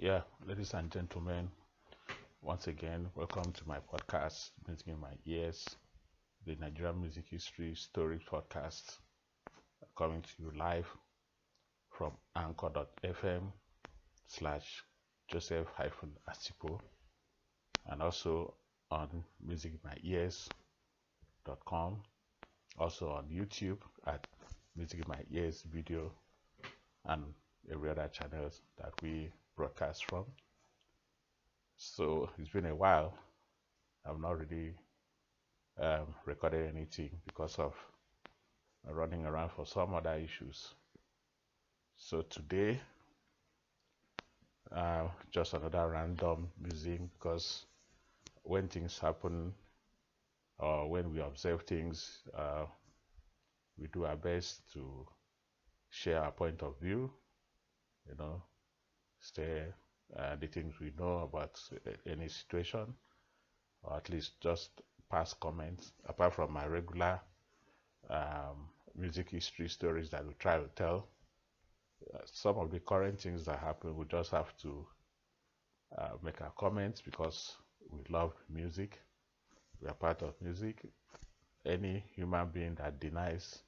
Yeah, ladies and gentlemen, once again, welcome to my podcast, Music in My Ears, the Nigerian Music History Story Podcast, coming to you live from anchor.fm slash Joseph-Asipo, and also on musicinmyears.com, also on YouTube at Music in My Ears video, and every other channels that we broadcast from. So it's been a while. I've not really recorded anything because of running around for some other issues. So today, just another random music, because when things happen or when we observe things, we do our best to share our point of view, share the things we know about any situation, or at least just past comments, apart from my regular music history stories that we try to tell. Some of the current things that happen, we just have to make our comments because we love music. We are part of music. Any human being that denies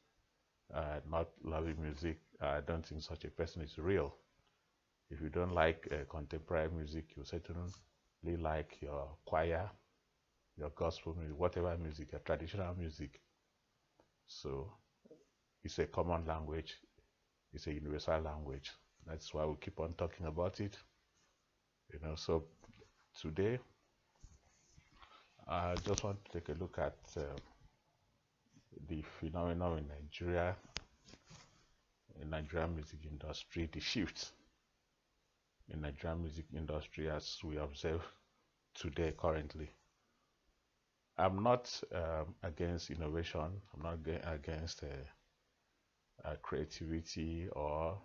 not loving music, I don't think such a person is real. If you don't like contemporary music, you certainly like your choir, your gospel music, whatever music, your traditional music. So it's a common language. It's a universal language. That's why we keep on talking about it. So today I just want to take a look at the phenomenon in Nigeria, in Nigerian music industry, the shift in Nigerian music industry as we observe today currently. I'm not against innovation. I'm not against creativity or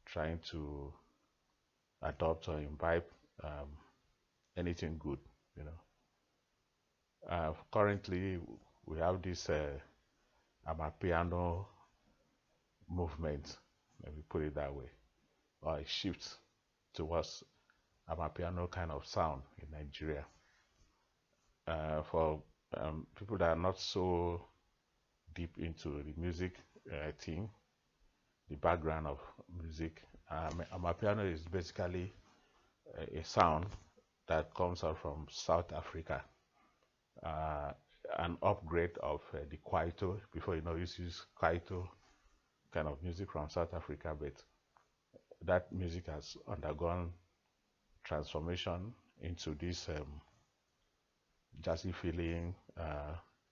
trying to adopt or imbibe anything good. Currently we have this Amapiano movement, let me put it that way, or a shift towards Amapiano kind of sound in Nigeria. For people that are not so deep into the music thing, the background of music, Amapiano is basically a sound that comes out from South Africa, an upgrade of the Kwaito. Before, used to use Kwaito kind of music from South Africa, but that music has undergone transformation into this jazzy feeling,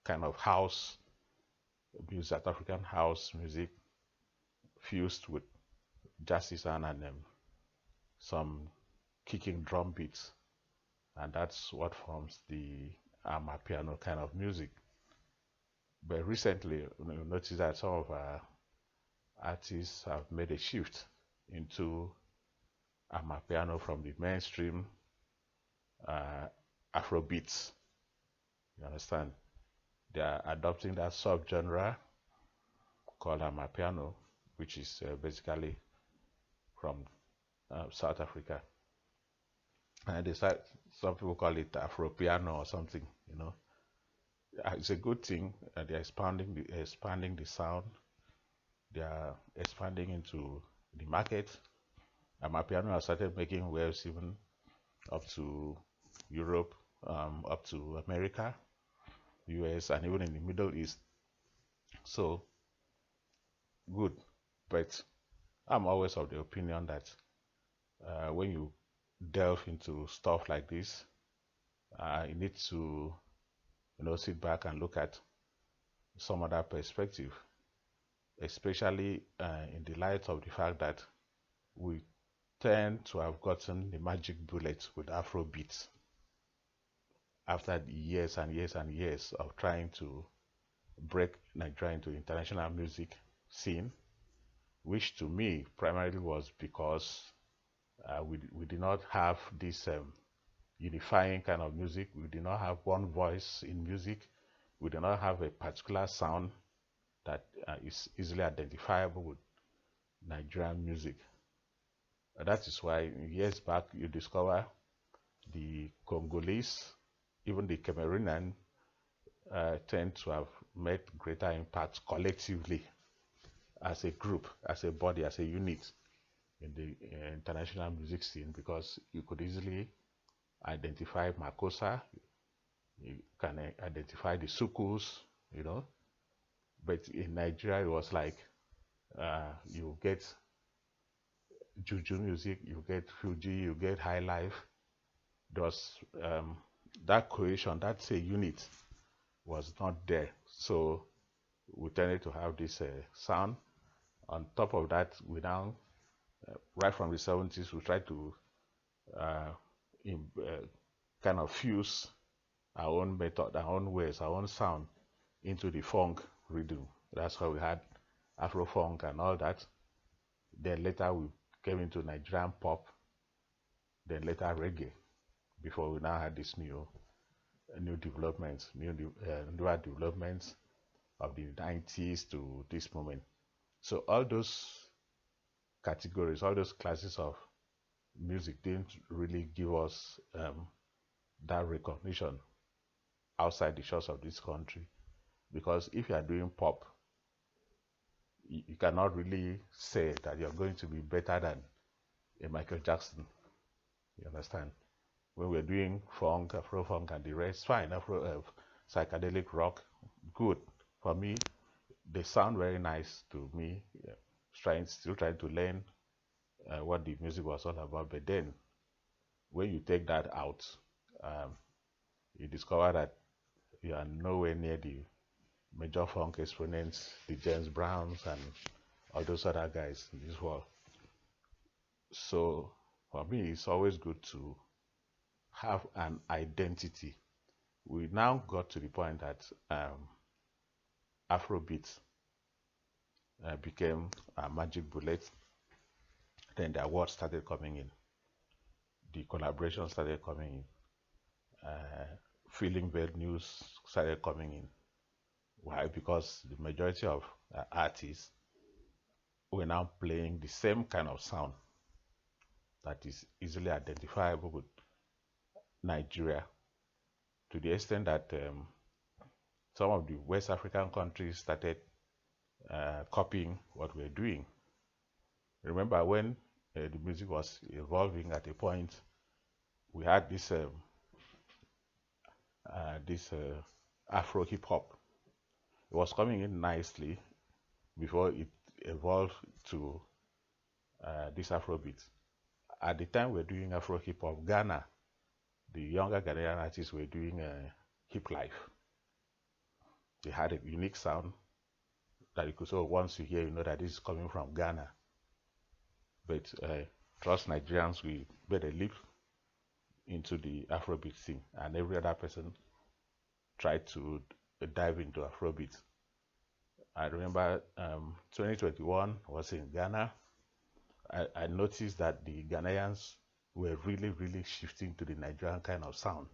kind of house music, South African house music fused with jazzy sound and some kicking drum beats, and that's what forms the Amapiano kind of music. But recently, you notice that some of our artists have made a shift into Amapiano from the mainstream Afrobeats. You understand? They are adopting that subgenre called Amapiano, which is basically from South Africa. And some people call it Afropiano or something. It's a good thing. They're expanding the sound. They are expanding into the market. Amapiano has started making waves even up to Europe, up to America, US, and even in the Middle East. So good, but I'm always of the opinion that when you delve into stuff like this, you need to sit back and look at some other perspective, especially in the light of the fact that we tend to have gotten the magic bullet with Afrobeats after the years and years and years of trying to break Nigeria into international music scene, which to me primarily was because we did not have this unifying kind of music. We did not have one voice in music. We did not have a particular sound that is easily identifiable with Nigerian music. That is why years back you discover the Congolese, even the Cameroonian, tend to have made greater impacts collectively as a group, as a body, as a unit in the international music scene, because you could easily identify Makossa, you can identify the Sukus, you know. But in Nigeria, it was like you get Juju music, you get Fuji, you get High Life. There was that cohesion, that's a unit, was not there. So we tended to have this sound. On top of that, we now, right from the 70s, we tried to uh, in, kind of fuse our own method, our own ways, our own sound into the funk rhythm. That's how we had Afro funk and all that. Then later we came into Nigerian pop, then later reggae, before we now had this new developments, newer developments of the 90s to this moment. So all those categories, all those classes of music didn't really give us that recognition outside the shores of this country. Because if you are doing pop, you cannot really say that you're going to be better than a Michael Jackson. You understand? When we're doing funk, Afro funk, and the rest, fine. Psychedelic rock, good. For me, they sound very nice to me. Yeah. Still trying to learn what the music was all about. But then, when you take that out, um, you discover that you are nowhere near the major funk exponents, the James Browns, and all those other guys in this world. So, for me, it's always good to have an identity. We now got to the point that Afrobeats became a magic bullet. Then the awards started coming in, the collaboration started coming in, feeling bad news started coming in. Why? Because the majority of artists were now playing the same kind of sound that is easily identifiable with Nigeria, to the extent that some of the West African countries started copying what we're doing. Remember when the music was evolving at a point, we had this Afro hip hop. It was coming in nicely before it evolved to this Afrobeat. At the time we're doing Afro hip hop, Ghana, the younger Ghanaian artists were doing hip life. They had a unique sound that you could say, once you hear, you know that this is coming from Ghana. But trust Nigerians, we made a leap into the Afrobeat scene, and every other person tried to dive into Afrobeat. I remember 2021 was in Ghana. I noticed that the Ghanaians were really, really shifting to the Nigerian kind of sound.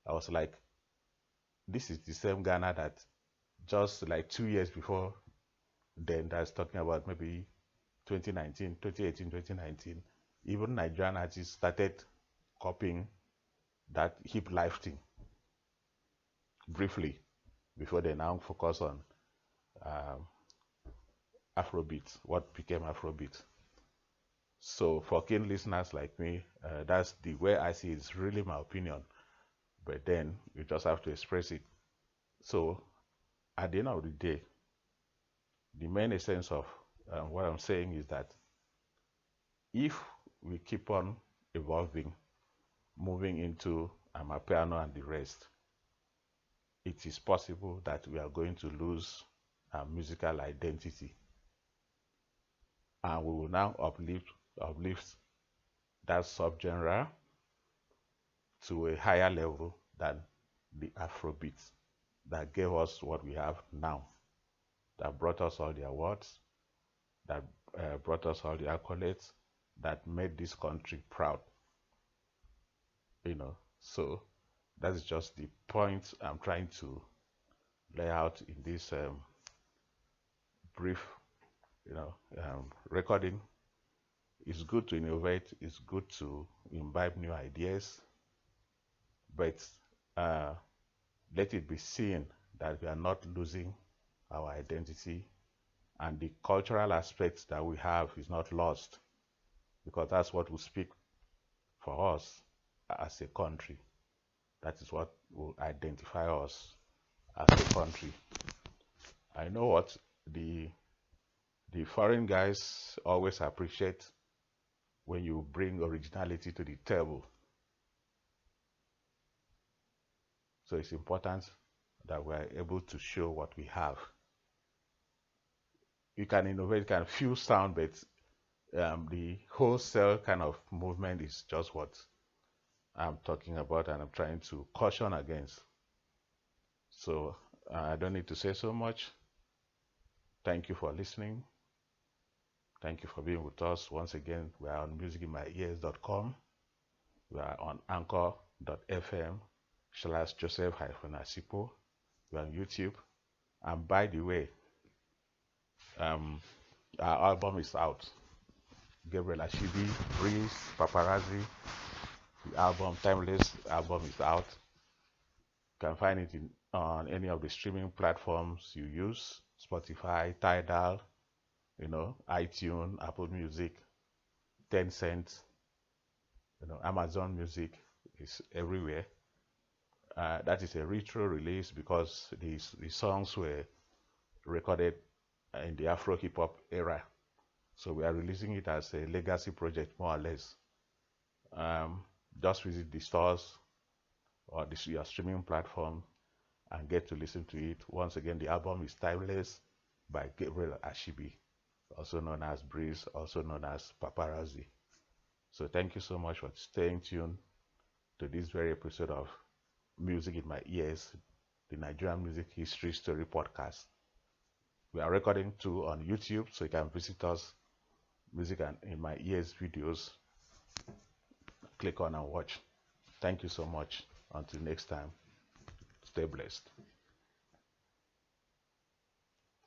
I was like, this is the same Ghana that just like 2 years before then, that's talking about maybe 2019, 2018, 2019, even Nigerian artists started copying that hip life thing briefly before they now focus on Afrobeat, what became Afrobeat. So for keen listeners like me, that's the way I see it. It's really my opinion, but then you just have to express it. So at the end of the day, the main essence of what I'm saying is that if we keep on evolving, moving into Amapiano and the rest, it is possible that we are going to lose our musical identity, and we will now uplift that subgenre to a higher level than the Afrobeat that gave us what we have now, that brought us all the awards, that brought us all the accolades, that made this country proud. So that is just the point I'm trying to lay out in this brief, recording. It's good to innovate. It's good to imbibe new ideas, but uh, let it be seen that we are not losing our identity, and the cultural aspects that we have is not lost, because that's what will speak for us as a country. That is what will identify us as a country. I know what the the foreign guys always appreciate when you bring originality to the table. So it's important that we are able to show what we have. You can innovate, you can fuse sound, but the wholesale kind of movement is just what I'm talking about and I'm trying to caution against. So I don't need to say so much. Thank you for listening. Thank you for being with us. Once again, we are on musicinmyears.com. We are on anchor.fm/Joseph-Asipo. We're on YouTube. And by the way, um, our album is out. Gabriel Ashibi, Breeze, Paparazzi, the album, Timeless album is out. You can find it on any of the streaming platforms you use, Spotify, Tidal, iTunes, Apple Music, Tencent, Amazon Music is everywhere. That is a retro release because the songs were recorded in the Afro hip hop era. So we are releasing it as a legacy project, more or less. Just visit the stores or your streaming platform and get to listen to it. Once again, the album is Timeless by Gabriel Ashibi, also known as Breeze, also known as Paparazzi. So thank you so much for staying tuned to this very episode of Music in My Ears, the Nigerian Music History Story Podcast. We are recording too on YouTube, so you can visit us, Music in My Ears videos. Click on and watch. Thank you so much. Until next time, stay blessed.